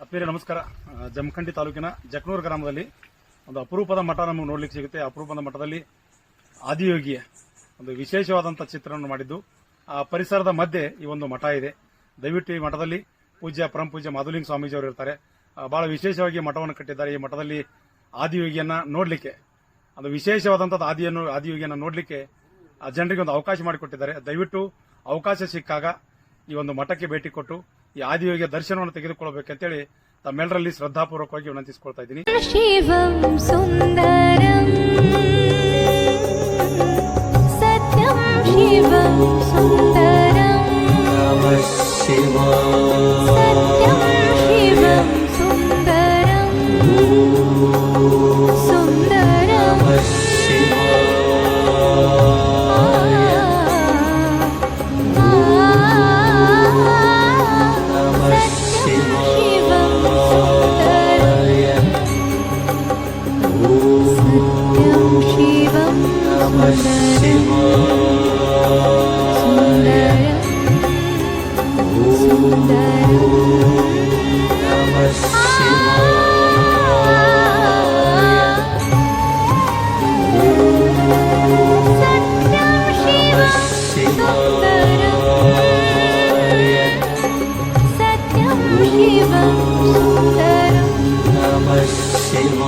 ಆತ್ಮೀಯರೇ ನಮಸ್ಕಾರ. ಜಮಖಂಡಿ ತಾಲೂಕಿನ ಜಕ್ನೂರು ಗ್ರಾಮದಲ್ಲಿ ಒಂದು ಅಪರೂಪದ ಮಠ ನಮಗೆ ನೋಡ್ಲಿಕ್ಕೆ ಸಿಗುತ್ತೆ. ಅಪರೂಪದ ಮಠದಲ್ಲಿ ಆದಿಯೋಗಿಯ ಒಂದು ವಿಶೇಷವಾದಂತಹ ಚಿತ್ರಣವನ್ನು ಮಾಡಿದ್ದು, ಆ ಪರಿಸರದ ಮಧ್ಯೆ ಈ ಒಂದು ಮಠ ಇದೆ. ದಯವಿಟ್ಟು ಈ ಮಠದಲ್ಲಿ ಪರಮ ಪೂಜ್ಯ ಮಾಧುಲಿಂಗ ಸ್ವಾಮೀಜಿ ಅವರು ಇರ್ತಾರೆ. ಬಹಳ ವಿಶೇಷವಾಗಿ ಮಠವನ್ನು ಕಟ್ಟಿದ್ದಾರೆ. ಈ ಮಠದಲ್ಲಿ ಆದಿಯೋಗಿಯನ್ನ ನೋಡ್ಲಿಕ್ಕೆ, ಒಂದು ವಿಶೇಷವಾದಂತಹ ಆದಿಯೋಗಿಯನ್ನ ನೋಡ್ಲಿಕ್ಕೆ ಜನರಿಗೆ ಒಂದು ಅವಕಾಶ ಮಾಡಿಕೊಟ್ಟಿದ್ದಾರೆ. ದಯವಿಟ್ಟು ಅವಕಾಶ ಸಿಕ್ಕಾಗ ಈ ಒಂದು ಮಠಕ್ಕೆ ಭೇಟಿ ಕೊಟ್ಟು ಈ ಆದಿಯೋಗಿಯ ದರ್ಶನವನ್ನು ತೆಗೆದುಕೊಳ್ಳಬೇಕಂತೇಳಿ ತಮ್ಮೆಲ್ಲರಲ್ಲಿ ಶ್ರದ್ಧಾಪೂರ್ವಕವಾಗಿ ವಿನಂತಿಸಿಕೊಳ್ತಾ ಇದ್ದೀನಿ. ಶಿವಂ ಸುಂದರಂ ಸತ್ಯಂ ಶಿವಂ ಸುಂದರಂ ನಮಃ ಶಿವಾಯ ಸತ್ಯಂ ಶಿವಂ ಸುಂದರಂ ಸುಂದರಂ ನಮಃ ಶಿವಾಯ Shiva